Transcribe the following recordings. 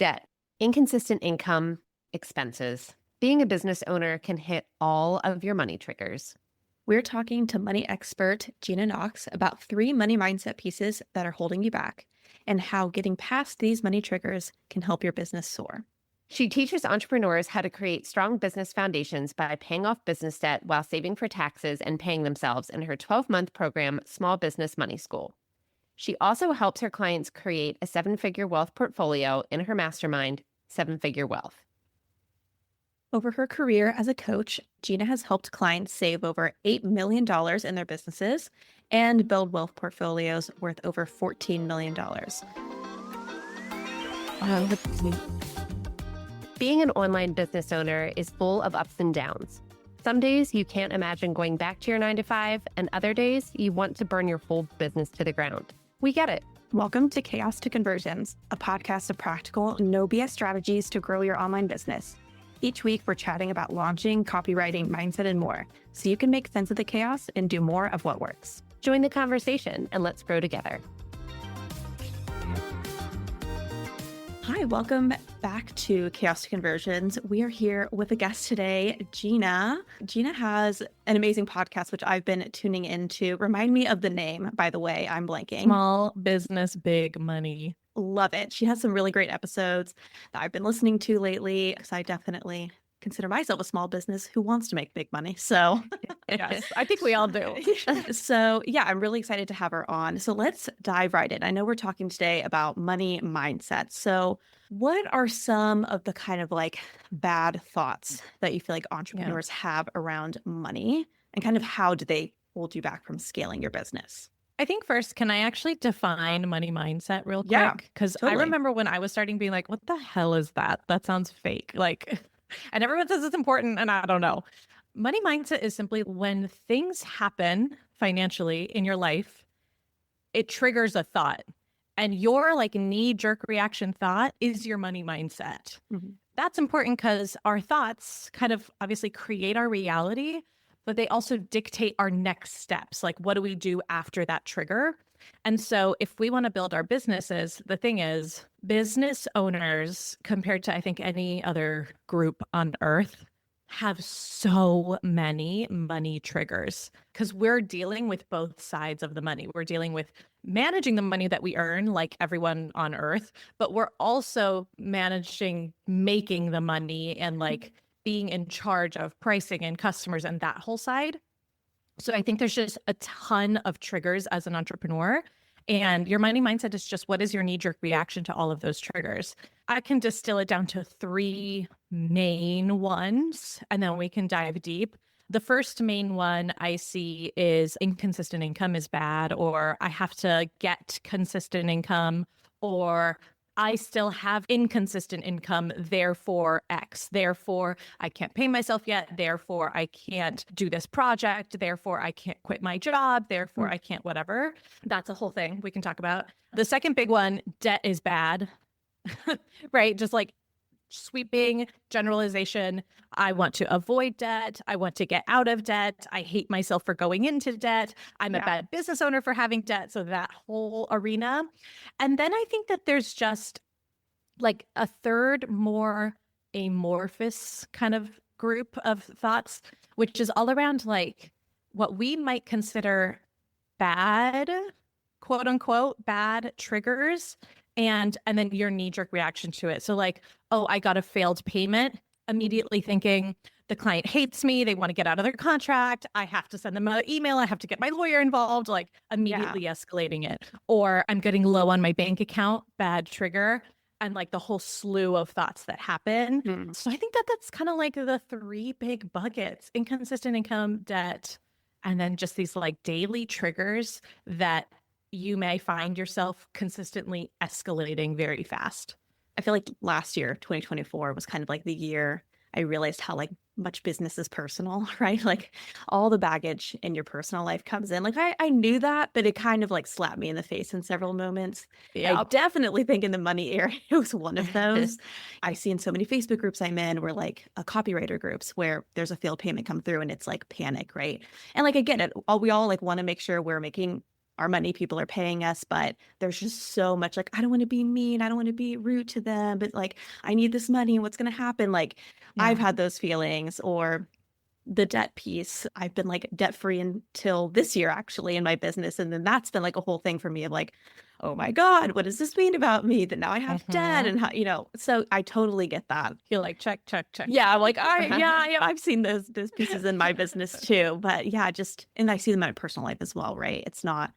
Debt, inconsistent income, expenses. Being a business owner can hit all of your money triggers. We're talking to money expert Gina Knox about 3 money mindset pieces that are holding you back and how getting past these money triggers can help your business soar. She teaches entrepreneurs how to create strong business foundations by paying off business debt while saving for taxes and paying themselves in her 12-month program, Small Business Money School. She also helps her clients create a 7-figure wealth portfolio in her mastermind, 7-Figure Wealth. Over her career as a coach, Gina has helped clients save over $8 million in their businesses and build wealth portfolios worth over $14 million. Being an online business owner is full of ups and downs. Some days you can't imagine going back to your 9-to-5, and other days you want to burn your whole business to the ground. We get it. Welcome to Chaos to Conversions, a podcast of practical, no BS strategies to grow your online business. Each week, we're chatting about launching, copywriting, mindset, and more, so you can make sense of the chaos and do more of what works. Join the conversation and let's grow together. Hi, welcome back to Chaos to Conversions. We are here with a guest today, Gina. Gina has an amazing podcast, which I've been tuning into. Remind me of the name, by the way, I'm blanking. Small Business, Big Money. Love it. She has some really great episodes that I've been listening to lately, because I definitely consider myself a small business who wants to make big money. So Yes, I think we all do. So yeah, I'm really excited to have her on. So let's dive right in. I know we're talking today about money mindset. So what are some of the kind of like bad thoughts that you feel like entrepreneurs have around money, and kind of how do they hold you back from scaling your business? I think first, can I actually define money mindset real quick? Yeah, Because totally. I remember when I was starting being like, what the hell is that? That sounds fake. Like, and everyone says it's important, and I don't know. Money mindset is simply when things happen financially in your life, it triggers a thought. And your like knee-jerk reaction thought is your money mindset. Mm-hmm. That's important because our thoughts kind of obviously create our reality, but they also dictate our next steps. Like, what do we do after that trigger? And so if we want to build our businesses, the thing is, business owners, compared to I think any other group on earth, have so many money triggers because we're dealing with both sides of the money. We're dealing with managing the money that we earn, like everyone on earth, but we're also managing making the money and like being in charge of pricing and customers and that whole side. So I think there's just a ton of triggers as an entrepreneur. And your money mindset is just, what is your knee-jerk reaction to all of those triggers? I can distill it down to 3 main ones, and then we can dive deep. The first main one I see is inconsistent income is bad, or I have to get consistent income, or I still have inconsistent income, therefore X. Therefore, I can't pay myself yet. Therefore, I can't do this project. Therefore, I can't quit my job. Therefore, I can't whatever. That's a whole thing we can talk about. The second big one, debt is bad, right? Just like sweeping generalization. I want to avoid debt. I want to get out of debt. I hate myself for going into debt. I'm a bad business owner for having debt. So that whole arena. And then I think that there's just like a third more amorphous kind of group of thoughts, which is all around like what we might consider bad, quote unquote, bad triggers. And then your knee-jerk reaction to it. So like, oh, I got a failed payment, immediately thinking the client hates me. They want to get out of their contract. I have to send them an email. I have to get my lawyer involved, like immediately escalating it. Or I'm getting low on my bank account, bad trigger. And like the whole slew of thoughts that happen. So I think that that's kind of like the 3 big buckets: inconsistent income, debt, and then just these like daily triggers that you may find yourself consistently escalating very fast. I feel like last year, 2024, was kind of like the year I realized how like much business is personal, right? Like all the baggage in your personal life comes in. Like I knew that, but it kind of like slapped me in the face in several moments. I definitely think in the money area, it was one of those. I see in so many Facebook groups I'm in where like copywriter groups where there's a failed payment come through and it's like panic, right? And like, I get it. We all like want to make sure we're making our money, people are paying us, but there's just so much like, I don't want to be mean. I don't want to be rude to them, but like, I need this money. What's going to happen? Like, I've had those feelings. Or the debt piece. I've been like debt free until this year, actually, in my business. And then that's been like a whole thing for me of like, oh my God, what does this mean about me that now I have debt? And how, so I totally get that. You're like, check, check, check. Yeah. I'm like, I've seen those pieces in my business too. But yeah, and I see them in my personal life as well, right? It's not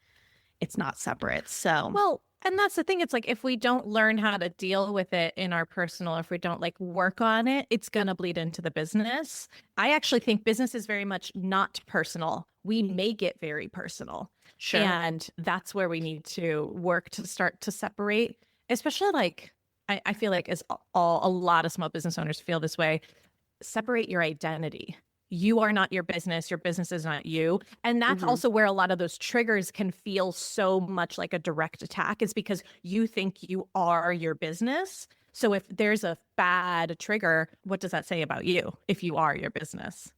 separate. So, well, and that's the thing. It's like, if we don't learn how to deal with it in our personal, if we don't like work on it, it's going to bleed into the business. I actually think business is very much not personal. We make it very personal. Sure. And that's where we need to work to start to separate, especially like, I feel like a lot of small business owners feel this way. Separate your identity. You are not your business is not you. And that's also where a lot of those triggers can feel so much like a direct attack, is because you think you are your business. So if there's a bad trigger, what does that say about you if you are your business?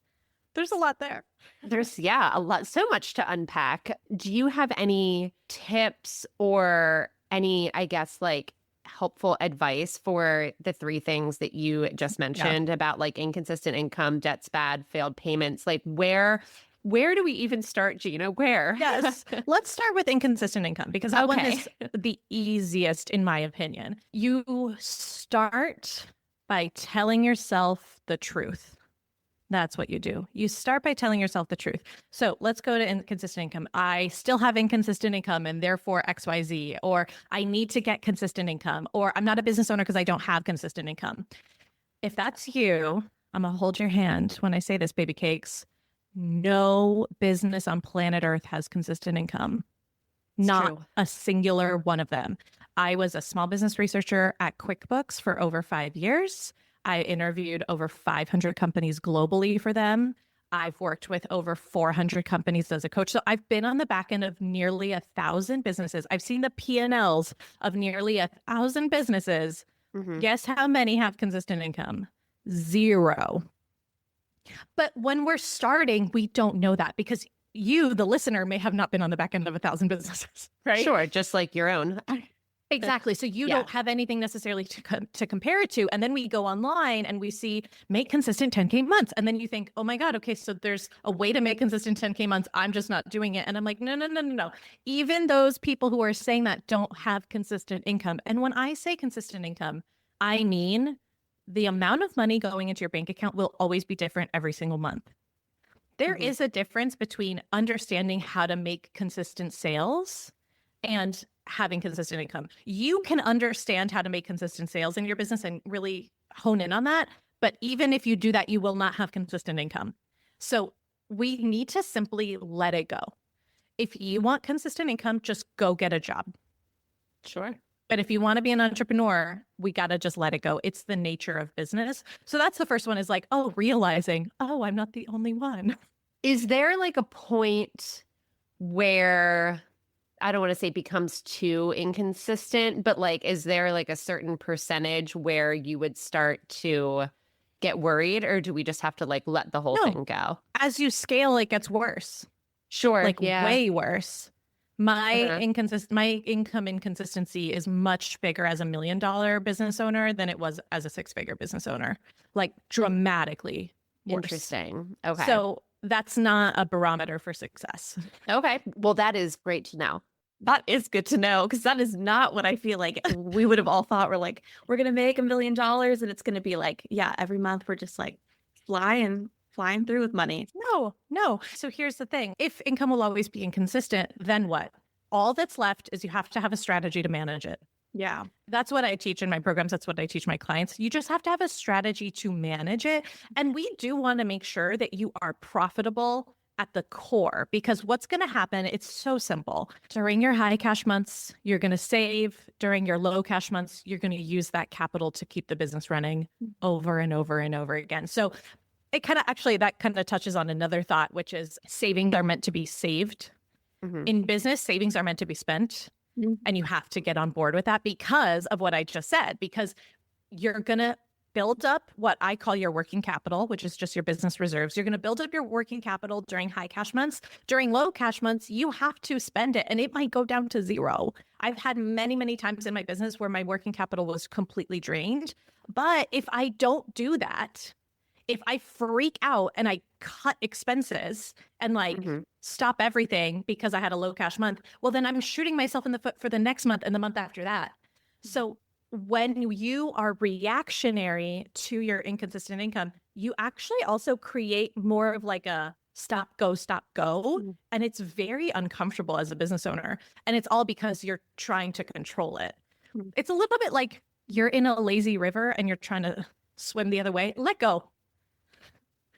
There's a lot there. There's, a lot, so much to unpack. Do you have any tips or any, I guess, like helpful advice for the three things that you just mentioned about like inconsistent income, debt's bad, failed payments? Like where do we even start, Gina? Where? Yes. Let's start with inconsistent income, because that one is the easiest in my opinion. You start by telling yourself the truth. That's what you do. You start by telling yourself the truth. So let's go to inconsistent income. I still have inconsistent income and therefore XYZ, or I need to get consistent income, or I'm not a business owner because I don't have consistent income. If that's you, I'm going to hold your hand when I say this, baby cakes. No business on planet Earth has consistent income. Not a singular one of them. I was a small business researcher at QuickBooks for over 5 years. I interviewed over 500 companies globally for them. I've worked with over 400 companies as a coach. So I've been on the back end of nearly 1,000 businesses. I've seen the P&Ls of nearly 1,000 businesses. Guess how many have consistent income? 0. But when we're starting, we don't know that, because you, the listener, may have not been on the back end of 1,000 businesses, right? Sure, just like your own. Exactly. So you don't have anything necessarily to compare it to. And then we go online and we see make consistent 10K months. And then you think, oh my God, okay, so there's a way to make consistent 10K months. I'm just not doing it. And I'm like, no. Even those people who are saying that don't have consistent income. And when I say consistent income, I mean the amount of money going into your bank account will always be different every single month. There is a difference between understanding how to make consistent sales and having consistent income. You can understand how to make consistent sales in your business and really hone in on that. But even if you do that, you will not have consistent income. So we need to simply let it go. If you want consistent income, just go get a job. Sure. But if you want to be an entrepreneur, we got to just let it go. It's the nature of business. So that's the first one, is like, realizing, I'm not the only one. Is there like a point where, I don't want to say it becomes too inconsistent, but like, is there like a certain percentage where you would start to get worried, or do we just have to like let the whole thing go? As you scale, it gets worse. Sure. Like way worse. My income inconsistency is much bigger as $1 million business owner than it was as a 6-figure business owner, like dramatically worse. Interesting. Okay. So that's not a barometer for success. Okay. Well, that is great to know. That is good to know, because that is not what I feel like we would have all thought. We're like, we're going to make $1 million and it's going to be like, every month we're just like flying through with money. No. So here's the thing. If income will always be inconsistent, then what? All that's left is you have to have a strategy to manage it. Yeah. That's what I teach in my programs. That's what I teach my clients. You just have to have a strategy to manage it. And we do want to make sure that you are profitable at the core, because what's going to happen, it's so simple. During your high cash months, you're going to save. During your low cash months, you're going to use that capital to keep the business running over and over and over again. So it that kind of touches on another thought, which is savings are meant to be saved. In business, savings are meant to be spent. And you have to get on board with that because of what I just said, because you're going to build up what I call your working capital, which is just your business reserves. You're going to build up your working capital during high cash months. During low cash months, you have to spend it and it might go down to zero. I've had many, many times in my business where my working capital was completely drained. But if I don't do that, if I freak out and I cut expenses and like stop everything because I had a low cash month, well, then I'm shooting myself in the foot for the next month and the month after that. So when you are reactionary to your inconsistent income, you actually also create more of like a stop, go. And it's very uncomfortable as a business owner. And it's all because you're trying to control it. It's a little bit like you're in a lazy river and you're trying to swim the other way. Let go.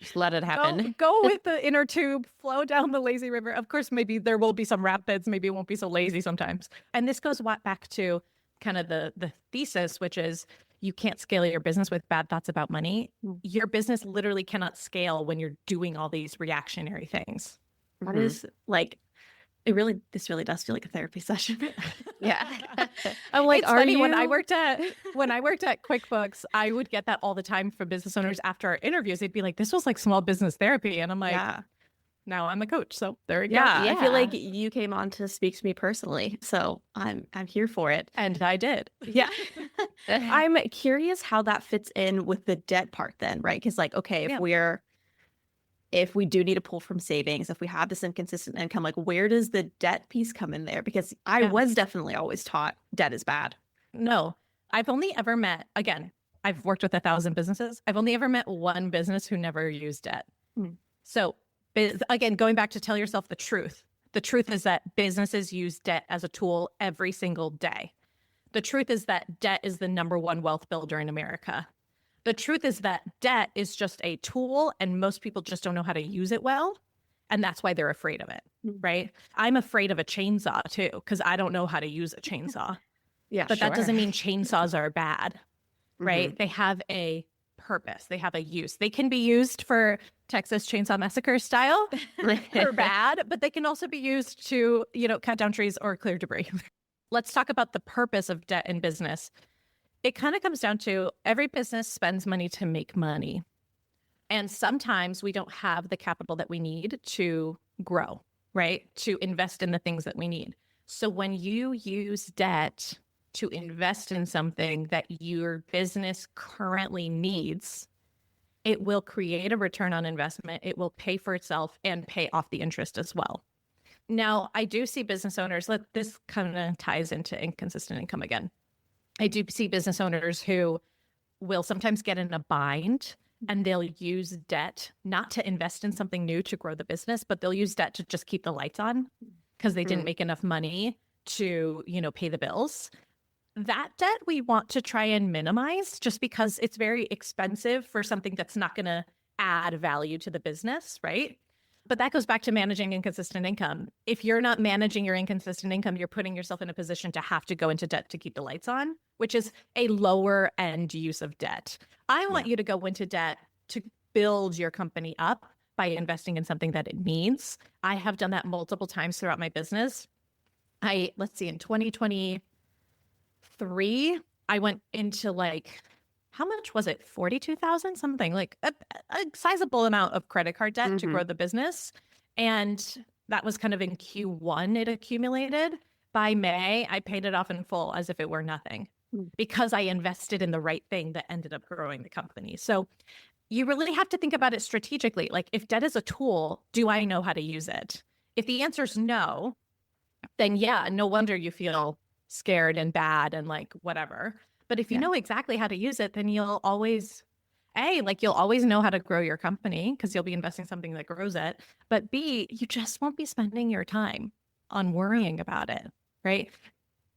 Just let it happen. Go with the inner tube, flow down the lazy river. Of course, maybe there will be some rapids. Maybe it won't be so lazy sometimes. And this goes back to kind of the thesis, which is you can't scale your business with bad thoughts about money. Your business literally cannot scale when you're doing all these reactionary things. That is like, this really does feel like a therapy session. Yeah. I'm like, It's funny, when I worked at QuickBooks, I would get that all the time from business owners after our interviews. They'd be like, this was like small business therapy. And I'm like, now I'm a coach. So there you go. I feel like you came on to speak to me personally. So I'm here for it. And I did. Yeah. I'm curious how that fits in with the debt part then, right? Because like, okay, if we do need to pull from savings, if we have this inconsistent income, like where does the debt piece come in there? Because I was definitely always taught debt is bad. No, I've only ever met, again, I've worked with 1,000 businesses. I've only ever met one business who never used debt. So again, going back to tell yourself the truth. The truth is that businesses use debt as a tool every single day. The truth is that debt is the #1 wealth builder in America. The truth is that debt is just a tool and most people just don't know how to use it well. And that's why they're afraid of it, right? I'm afraid of a chainsaw too, because I don't know how to use a chainsaw. But that doesn't mean chainsaws are bad, right? They have a purpose. They have a use. They can be used for Texas Chainsaw Massacre style or bad, but they can also be used to, cut down trees or clear debris. Let's talk about the purpose of debt in business. It kind of comes down to every business spends money to make money. And sometimes we don't have the capital that we need to grow, right? To invest in the things that we need. So when you use debt to invest in something that your business currently needs, it will create a return on investment. It will pay for itself and pay off the interest as well. Now, I do see business owners, this kind of ties into inconsistent income again. I do see business owners who will sometimes get in a bind and they'll use debt not to invest in something new to grow the business, but they'll use debt to just keep the lights on because they didn't make enough money to, pay the bills. That debt we want to try and minimize just because it's very expensive for something that's not going to add value to the business, right? But that goes back to managing inconsistent income. If you're not managing your inconsistent income, you're putting yourself in a position to have to go into debt to keep the lights on, which is a lower end use of debt. I want you to go into debt to build your company up by investing in something that it needs. I have done that multiple times throughout my business. In 2023, I went into how much was it? 42,000, something like a sizable amount of credit card debt to grow the business. And that was kind of in Q1, it accumulated. By May, I paid it off in full as if it were nothing because I invested in the right thing that ended up growing the company. So you really have to think about it strategically. Like if debt is a tool, do I know how to use it? If the answer is no, then no wonder you feel scared and bad and whatever. But if you know exactly how to use it, then you'll always, you'll always know how to grow your company because you'll be investing in something that grows it. But B, you just won't be spending your time on worrying about it, right?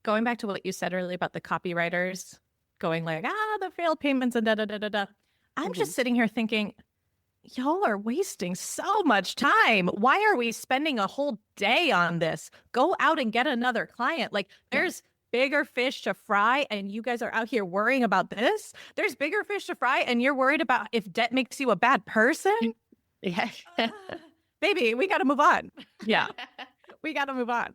Going back to what you said earlier about the copywriters going the failed payments and da-da-da-da-da. I'm just sitting here thinking, y'all are wasting so much time. Why are we spending a whole day on this? Go out and get another client. There's bigger fish to fry and you guys are out here worrying about this. There's bigger fish to fry and you're worried about if debt makes you a bad person. Yeah. Baby, we got to move on. Yeah. we got to move on.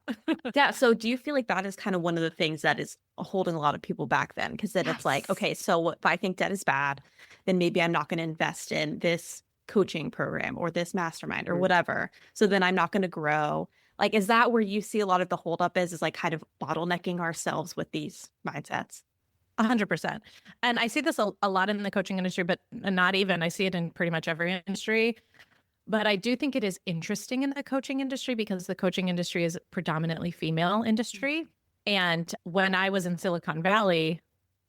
Yeah. So do you feel like that is kind of one of the things that is holding a lot of people back then? Because then it's like, okay, so if I think debt is bad, then maybe I'm not going to invest in this coaching program or this mastermind or whatever. So then I'm not going to grow. Like, is that where you see a lot of the holdup is like kind of bottlenecking ourselves with these mindsets? 100%. And I see this a lot in the coaching industry, but not even, I see it in pretty much every industry. But I do think it is interesting in the coaching industry because the coaching industry is a predominantly female industry. And when I was in Silicon Valley,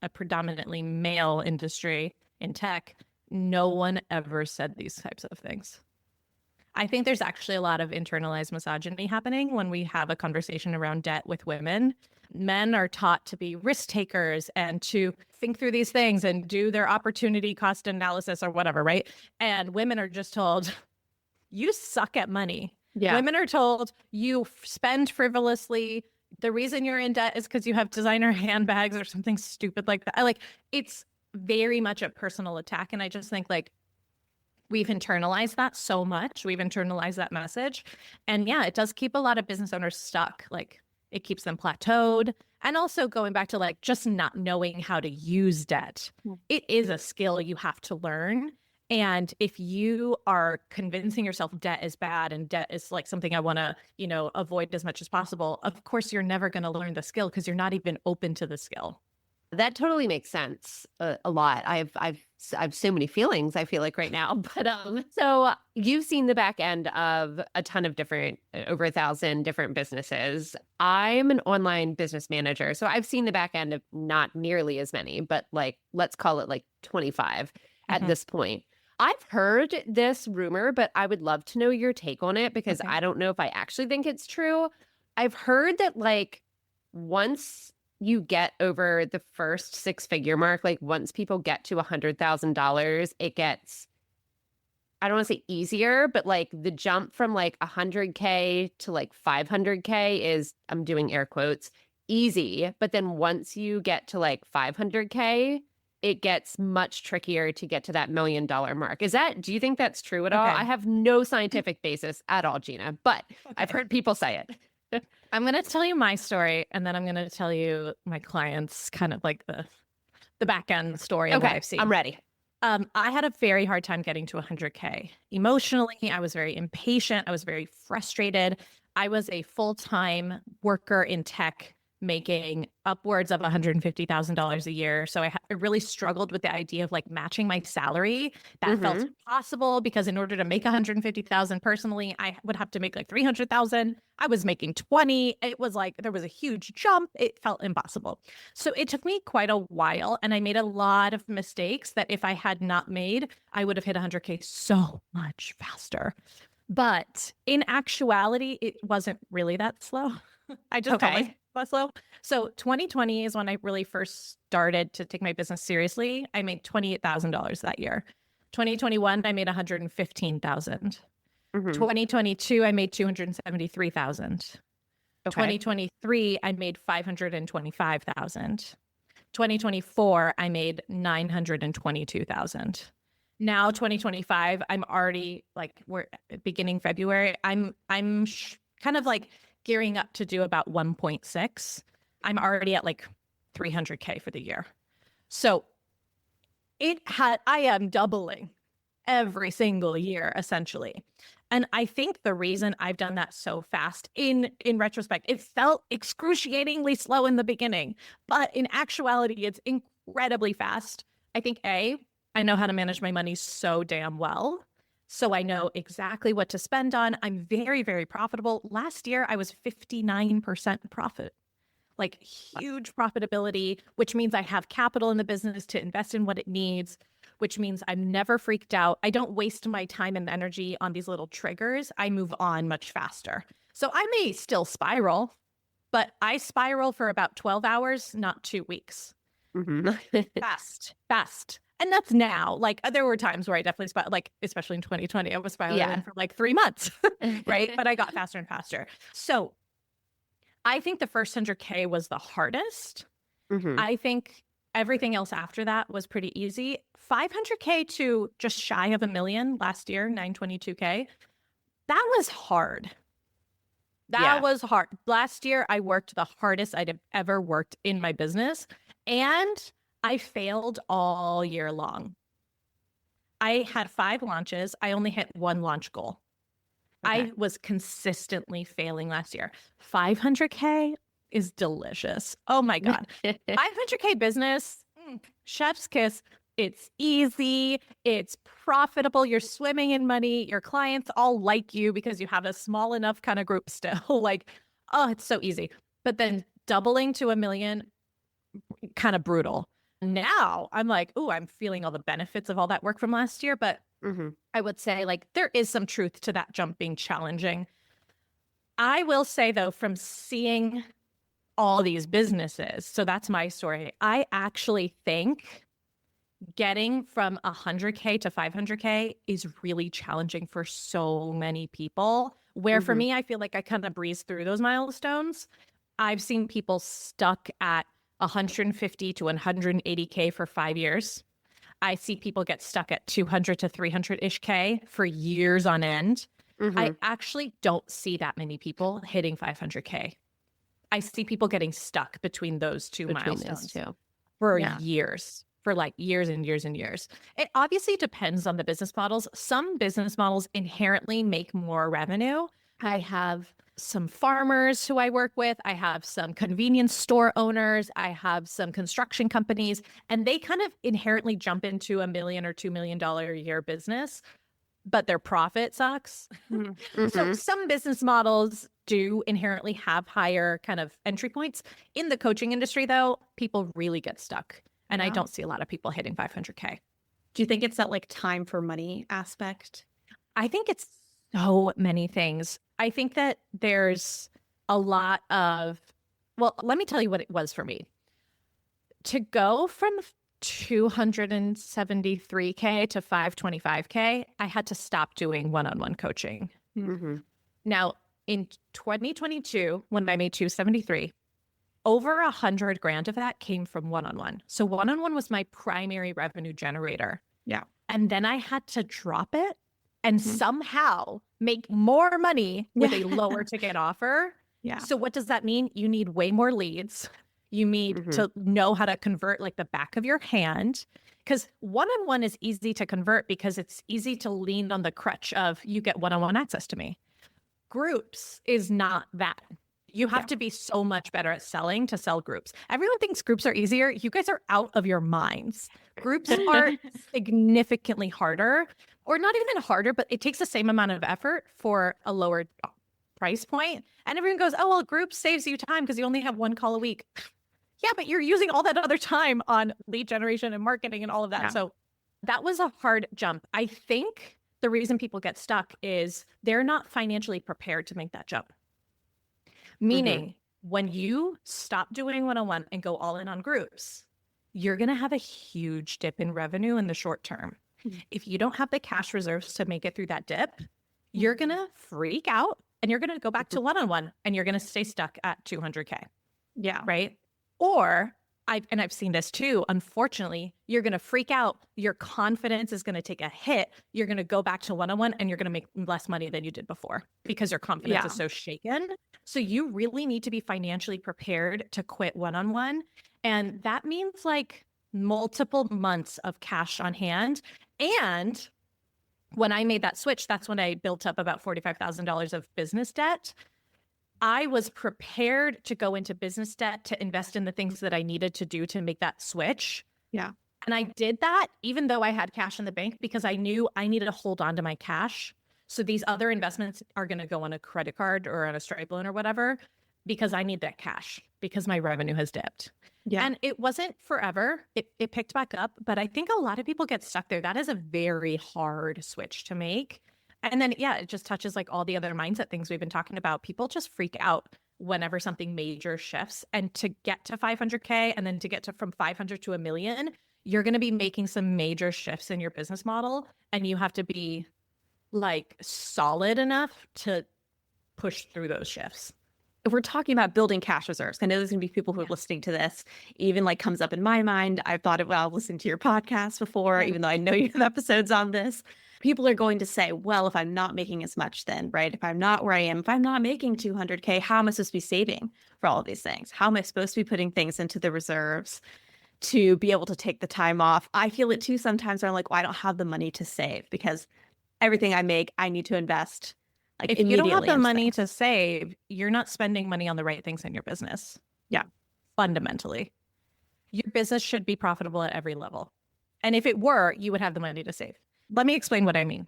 a predominantly male industry in tech, no one ever said these types of things. I think there's actually a lot of internalized misogyny happening when we have a conversation around debt with women. Men are taught to be risk takers and to think through these things and do their opportunity cost analysis or whatever, right? And women are just told, you suck at money. Yeah. Women are told you spend frivolously. The reason you're in debt is because you have designer handbags or something stupid like that. Like, it's very much a personal attack. And I just think like we've internalized that so much. We've internalized that message. And yeah, it does keep a lot of business owners stuck. Like, it keeps them plateaued. And also going back to like just not knowing how to use debt. It is a skill you have to learn. And if you are convincing yourself debt is bad and debt is like something I want to, avoid as much as possible, of course, you're never going to learn the skill because you're not even open to the skill. That totally makes sense a lot. I've so many feelings, I feel like right now. But so you've seen the back end of a ton of different, over 1,000 different businesses. I'm an online business manager, so I've seen the back end of not nearly as many, but like, let's call it like 25 at this point. I've heard this rumor, but I would love to know your take on it because I don't know if I actually think it's true. I've heard that like once you get over the first 6-figure mark, like once people get to $100,000, it gets, I don't want to say easier, but like the jump from like 100K to like 500K is, I'm doing air quotes, easy. But then once you get to like 500K, it gets much trickier to get to that $1 million mark. Do you think that's true at all? I have no scientific basis at all, Gina, but I've heard people say it. I'm going to tell you my story, and then I'm going to tell you my clients' kind of like the back end story of what I've seen. I'm ready. I had a very hard time getting to 100K. Emotionally, I was very impatient. I was very frustrated. I was a full-time worker in tech making upwards of $150,000 a year. So I really struggled with the idea of like matching my salary. That felt impossible because in order to make 150,000 personally, I would have to make like 300,000. I was making 20. It was like there was a huge jump. It felt impossible. So it took me quite a while and I made a lot of mistakes that if I had not made, I would have hit 100K so much faster. But in actuality, it wasn't really that slow. I just felt like slow. So 2020 is when I really first started to take my business seriously. I made $28,000 that year. 2021, I made $115,000. 2022, I made $273,000. 2023, I made $525,000. 2024, I made $922,000. Now 2025, I'm already like we're beginning February. I'm kind of like gearing up to do about 1.6. I'm already at like 300K for the year. So I am doubling every single year, essentially. And I think the reason I've done that so fast in retrospect, it felt excruciatingly slow in the beginning, but in actuality, it's incredibly fast. I think I know how to manage my money so damn well. So I know exactly what to spend on. I'm very, very profitable. Last year, I was 59% profit, like huge profitability, which means I have capital in the business to invest in what it needs, which means I'm never freaked out. I don't waste my time and energy on these little triggers. I move on much faster. So I may still spiral, but I spiral for about 12 hours, not 2 weeks. Fast. And that's now. Like there were times where I definitely spiraled, like especially in 2020, I was spiraling for like 3 months, right? But I got faster and faster. So I think the first 100K was the hardest. I think everything else after that was pretty easy. 500K to just shy of $1 million last year, 922K. That was hard. That was hard. Last year, I worked the hardest I'd have ever worked in my business, and I failed all year long. I had 5 launches. I only hit 1 launch goal. Okay. I was consistently failing last year. 500K is delicious. Oh my God. 500K business, chef's kiss. It's easy. It's profitable. You're swimming in money. Your clients all like you because you have a small enough kind of group still. Like, oh, it's so easy. But then doubling to 1 million, kind of brutal. Now I'm like, oh, I'm feeling all the benefits of all that work from last year. But I would say like there is some truth to that jump being challenging. I will say though, from seeing all these businesses, so that's my story, I actually think getting from 100K to 500K is really challenging for so many people, where for me, I feel like I kind of breeze through those milestones. I've seen people stuck at 150 to 180K for 5 years. I see people get stuck at 200 to 300-ish K for years on end. I actually don't see that many people hitting 500K. I see people getting stuck between those two milestones for years, for like years and years and years. It obviously depends on the business models. Some business models inherently make more revenue. I have some farmers who I work with. I have some convenience store owners. I have some construction companies, and they kind of inherently jump into $1 million or $2 million a year business, but their profit sucks. So some business models do inherently have higher kind of entry points. In the coaching industry, though, people really get stuck. And I don't see a lot of people hitting 500K. Do you think it's that like time for money aspect? I think it's so many things. I think that there's a lot of, well, let me tell you what it was for me. To go from 273K to 525K, I had to stop doing one-on-one coaching. Now, in 2022, when I made 273, over 100 grand of that came from one-on-one. So one-on-one was my primary revenue generator. Yeah. And then I had to drop it and somehow make more money with a lower ticket offer. Yeah. So what does that mean? You need way more leads. You need to know how to convert like the back of your hand, because one-on-one is easy to convert because it's easy to lean on the crutch of you get one-on-one access to me. Groups is not that. You have to be so much better at selling to sell groups. Everyone thinks groups are easier. You guys are out of your minds. Groups are significantly harder, or not even harder, but it takes the same amount of effort for a lower price point. And everyone goes, oh, well, groups saves you time because you only have 1 call a week. Yeah, but you're using all that other time on lead generation and marketing and all of that. Yeah. So that was a hard jump. I think the reason people get stuck is they're not financially prepared to make that jump. Meaning, when you stop doing one-on-one and go all in on groups, you're going to have a huge dip in revenue in the short term. If you don't have the cash reserves to make it through that dip, you're going to freak out and you're going to go back to one-on-one and you're going to stay stuck at 200K. Yeah. Right? Or I've seen this too, unfortunately, you're going to freak out. Your confidence is going to take a hit. You're going to go back to one-on-one and you're going to make less money than you did before because your confidence is so shaken. So you really need to be financially prepared to quit one-on-one. And that means like multiple months of cash on hand. And when I made that switch, that's when I built up about $45,000 of business debt. I was prepared to go into business debt to invest in the things that I needed to do to make that switch. Yeah. And I did that even though I had cash in the bank because I knew I needed to hold on to my cash. So these other investments are going to go on a credit card or on a Stripe loan or whatever because I need that cash because my revenue has dipped. Yeah. And it wasn't forever. It picked back up, but I think a lot of people get stuck there. That is a very hard switch to make. And then, yeah, it just touches like all the other mindset things we've been talking about. People just freak out whenever something major shifts. And to get to 500K and then to get to from 500 to 1 million, you're going to be making some major shifts in your business model. And you have to be like solid enough to push through those shifts. if we're talking about building cash reserves, I know there's going to be people who are listening to this, even like comes up in my mind. I've thought it while listening to your podcast before, even though I know you have episodes on this. People are going to say, well, if I'm not making as much then, right? If I'm not where I am, if I'm not making 200K, how am I supposed to be saving for all of these things? How am I supposed to be putting things into the reserves to be able to take the time off? I feel it too sometimes. I'm like, well, I don't have the money to save because everything I make, I need to invest. Like if you don't have the into money things. to save, you're not spending money on the right things in your business. Yeah. Fundamentally, your business should be profitable at every level. And if it were, you would have the money to save. Let me explain what I mean.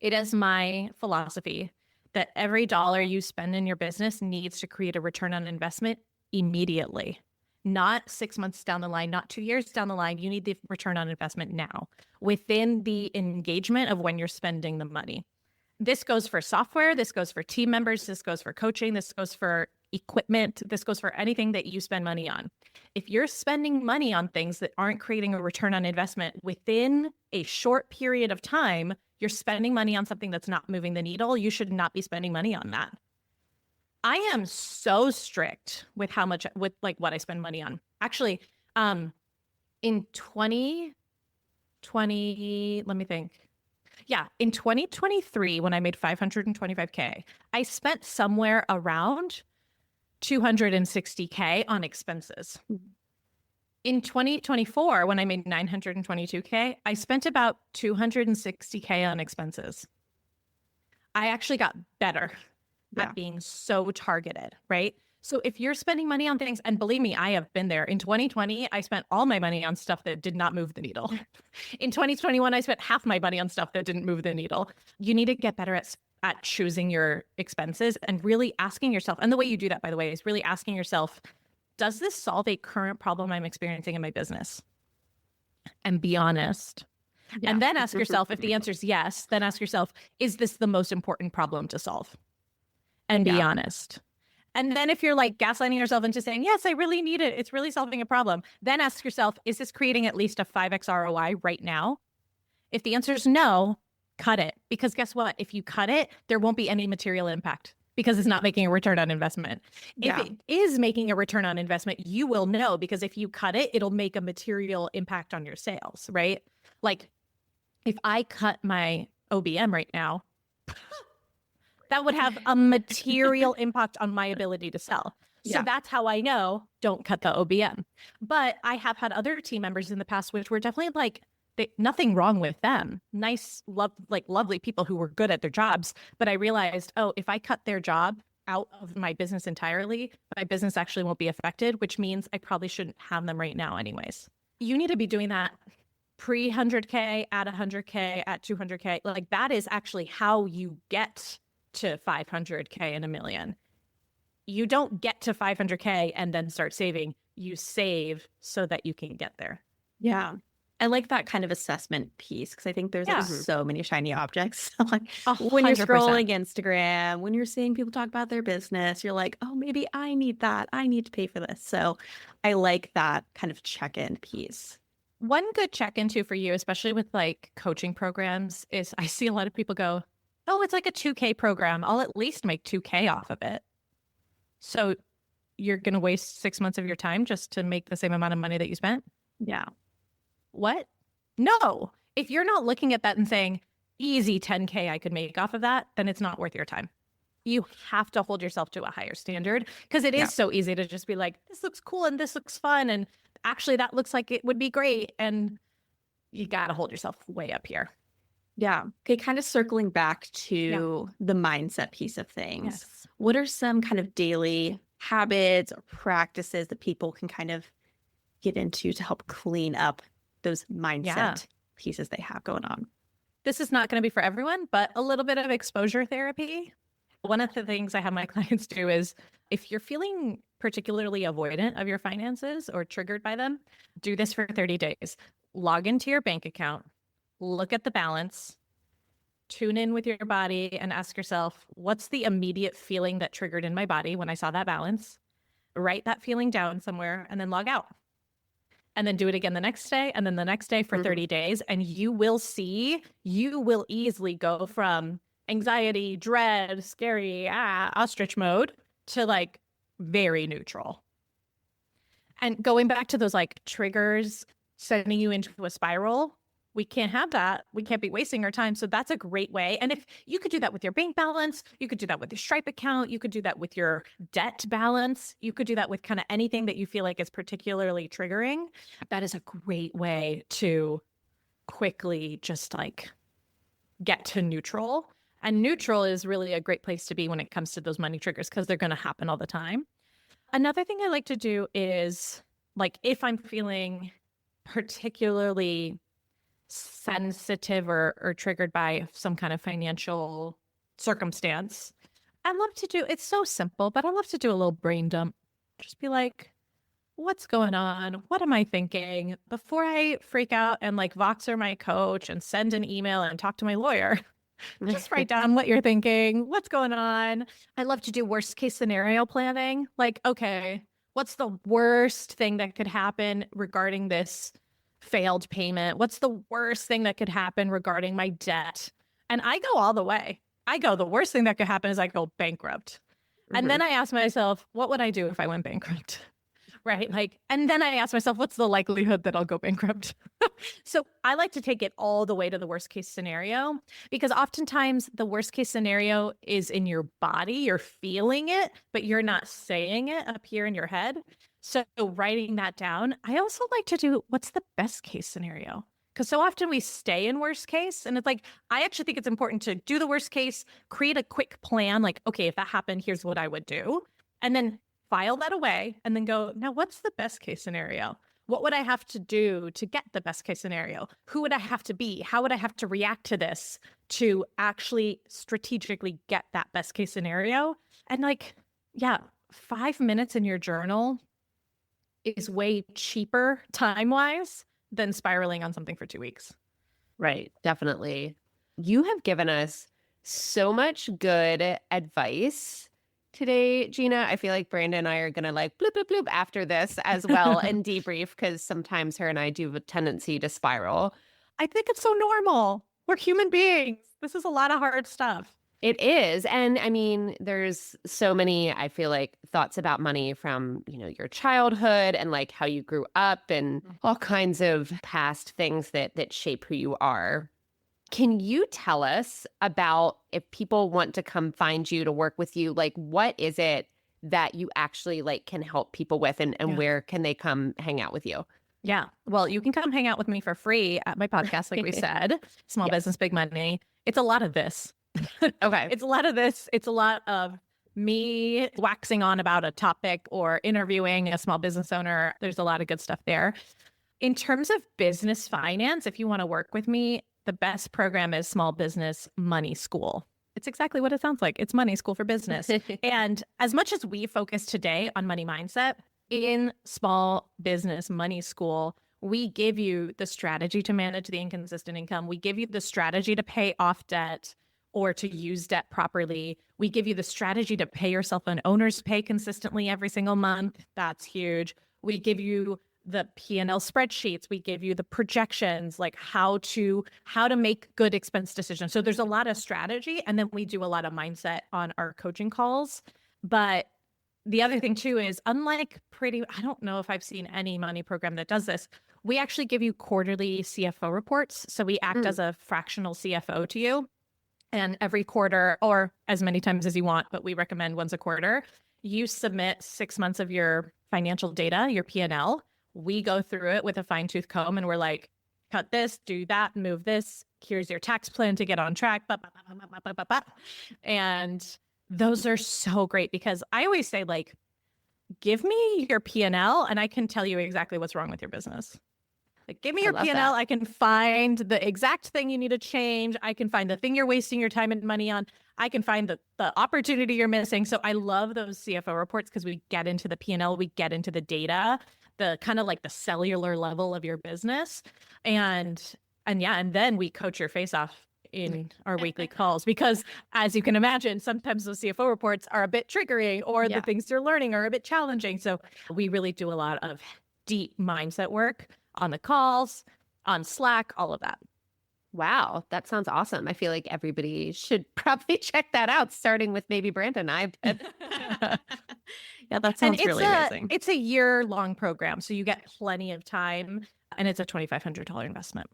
It is my philosophy that every dollar you spend in your business needs to create a return on investment immediately, not 6 months down the line, not 2 years down the line. You need the return on investment now within the engagement of when you're spending the money. This goes for software. This goes for team members. This goes for coaching. This goes for equipment. This goes for anything that you spend money on. If you're spending money on things that aren't creating a return on investment within a short period of time, you're spending money on something that's not moving the needle. You should not be spending money on that. I am so strict with what I spend money on. Actually, in 2020, let me think. Yeah, in 2023, when I made $525K, I spent somewhere around $260K on expenses. In 2024, when I made $922K, I spent about $260K on expenses. I actually got better at being so targeted, right? So if you're spending money on things, and believe me, I have been there. In 2020, I spent all my money on stuff that did not move the needle. In 2021, I spent half my money on stuff that didn't move the needle. You need to get better at choosing your expenses and really asking yourself, and the way you do that, by the way, is really asking yourself, does this solve a current problem I'm experiencing in my business? And be honest. Yeah. And then ask yourself, if the answer is yes, then ask yourself, is this the most important problem to solve? And be honest. And then if you're like gaslighting yourself into saying, yes, I really need it, it's really solving a problem, then ask yourself, is this creating at least a 5x ROI right now? If the answer is no, cut it. Because guess what? If you cut it, there won't be any material impact because it's not making a return on investment. If it is making a return on investment, you will know, because if you cut it, it'll make a material impact on your sales, right? Like if I cut my OBM right now, that would have a material impact on my ability to sell. So that's how I know, don't cut the OBM. But I have had other team members in the past, which were definitely like, nothing wrong with them. Nice, lovely people who were good at their jobs. But I realized, if I cut their job out of my business entirely, my business actually won't be affected, which means I probably shouldn't have them right now anyways. You need to be doing that pre 100K, at 100K, at 200K. Like that is actually how you get to 500K and $1 million. You don't get to 500K and then start saving. You save so that you can get there. Yeah. I like that kind of assessment piece because I think there's like so many shiny objects. Like when you're scrolling Instagram, when you're seeing people talk about their business, you're like, oh, maybe I need that. I need to pay for this. So I like that kind of check-in piece. One good check-in too for you, especially with like coaching programs, is I see a lot of people go, oh, it's like a 2K program. I'll at least make 2K off of it. So you're going to waste 6 months of your time just to make the same amount of money that you spent? Yeah. What? No. If you're not looking at that and saying, easy 10K I could make off of that, then it's not worth your time. You have to hold yourself to a higher standard because it is so easy to just be like, this looks cool and this looks fun. And actually that looks like it would be great. And you got to hold yourself way up here. Yeah. Okay. Kind of circling back to the mindset piece of things. Yes. What are some kind of daily habits or practices that people can kind of get into to help clean up those mindset pieces they have going on? This is not going to be for everyone, but a little bit of exposure therapy. One of the things I have my clients do is if you're feeling particularly avoidant of your finances or triggered by them, do this for 30 days. Log into your bank account, look at the balance, tune in with your body and ask yourself, what's the immediate feeling that triggered in my body when I saw that balance? Write that feeling down somewhere and then log out. And then do it again the next day and then the next day for 30 days. And you will see, you will easily go from anxiety, dread, scary, ostrich mode to like very neutral. And going back to those like triggers sending you into a spiral, we can't have that. We can't be wasting our time. So that's a great way. And if you could do that with your bank balance, you could do that with your Stripe account, you could do that with your debt balance, you could do that with kind of anything that you feel like is particularly triggering. That is a great way to quickly just like get to neutral. And neutral is really a great place to be when it comes to those money triggers because they're going to happen all the time. Another thing I like to do is like if I'm feeling particularly sensitive or triggered by some kind of financial circumstance, I love to do, it's so simple, but I love to do a little brain dump. Just be like, what's going on? What am I thinking? Before I freak out and like Voxer my coach and send an email and talk to my lawyer, just write down what you're thinking, what's going on. I love to do worst case scenario planning. Like, okay, what's the worst thing that could happen regarding this failed payment? What's the worst thing that could happen regarding my debt? And I go all the way. I go, the worst thing that could happen is I go bankrupt. And then I ask myself, what would I do if I went bankrupt? Right? Like, and then I ask myself, what's the likelihood that I'll go bankrupt? So I like to take it all the way to the worst case scenario because oftentimes the worst case scenario is in your body. You're feeling it, but you're not saying it up here in your head. So writing that down, I also like to do what's the best case scenario? Because so often we stay in worst case. And it's like, I actually think it's important to do the worst case, create a quick plan. Like, okay, if that happened, here's what I would do. And then file that away and then go, now what's the best case scenario? What would I have to do to get the best case scenario? Who would I have to be? How would I have to react to this to actually strategically get that best case scenario? And like, yeah, 5 minutes in your journal is way cheaper time-wise than spiraling on something for 2 weeks. Right, definitely. You have given us so much good advice today, Gina. I feel like Branda and I are going to like bloop, bloop, bloop after this as well and debrief because sometimes her and I do have a tendency to spiral. I think it's so normal. We're human beings. This is a lot of hard stuff. It is. And I mean, there's so many, I feel like, thoughts about money from, you know, your childhood and like how you grew up and all kinds of past things that shape who you are. Can you tell us about if people want to come find you to work with you, like what is it that you actually like can help people with and where can they come hang out with you? Yeah. Well, you can come hang out with me for free at my podcast, like we said, Small Business, Big Money. It's a lot of this. Okay. It's a lot of this. It's a lot of me waxing on about a topic or interviewing a small business owner. There's a lot of good stuff there. In terms of business finance, if you want to work with me, the best program is Small Business Money School. It's exactly what it sounds like. It's money school for business. And as much as we focus today on money mindset, in Small Business Money School, we give you the strategy to manage the inconsistent income. We give you the strategy to pay off debt or to use debt properly. We give you the strategy to pay yourself an owner's pay consistently every single month. That's huge. We give you the P&L spreadsheets. We give you the projections, like how to make good expense decisions. So there's a lot of strategy. And then we do a lot of mindset on our coaching calls. But the other thing too is unlike I don't know if I've seen any money program that does this. We actually give you quarterly CFO reports. So we act as a fractional CFO to you. And every quarter or as many times as you want, but we recommend once a quarter, you submit 6 months of your financial data, your P&L. We go through it with a fine tooth comb and we're like, cut this, do that, move this. Here's your tax plan to get on track. And those are so great because I always say like, give me your P&L and I can tell you exactly what's wrong with your business. Like, give me your P&L. I can find the exact thing you need to change. I can find the thing you're wasting your time and money on. I can find the opportunity you're missing. So I love those CFO reports because we get into the P&L, we get into the data, the kind of like the cellular level of your business. And then we coach your face off in our weekly calls because as you can imagine, sometimes those CFO reports are a bit triggering or the things you're learning are a bit challenging. So we really do a lot of deep mindset work on the calls, on Slack, all of that. Wow, that sounds awesome. I feel like everybody should probably check that out, starting with maybe Branda and I. Yeah, that And sounds it's really amazing. it's a year-long program, so you get plenty of time, and it's a $2,500 investment.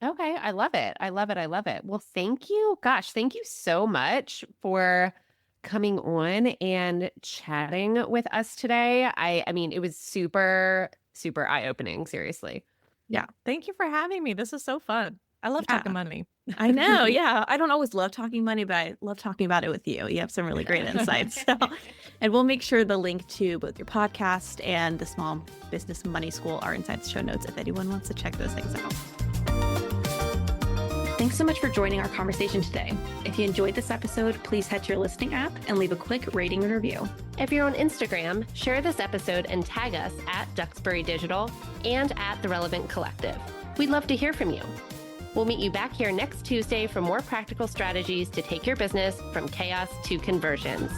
Okay, I love it. I love it. I love it. Well, thank you. Gosh, thank you so much for coming on and chatting with us today. I mean, it was super, super eye-opening, seriously. Yeah. Thank you for having me. This is so fun. I love Yeah. talking money. I know. Yeah. I don't always love talking money, but I love talking about it with you. You have some really great insights. So, and we'll make sure the link to both your podcast and the Small Business Money School are inside the show notes if anyone wants to check those things out. Thanks so much for joining our conversation today. If you enjoyed this episode, please head to your listening app and leave a quick rating and review. If you're on Instagram, share this episode and tag us at Duxbury Digital and at The Relevant Collective. We'd love to hear from you. We'll meet you back here next Tuesday for more practical strategies to take your business from chaos to conversions.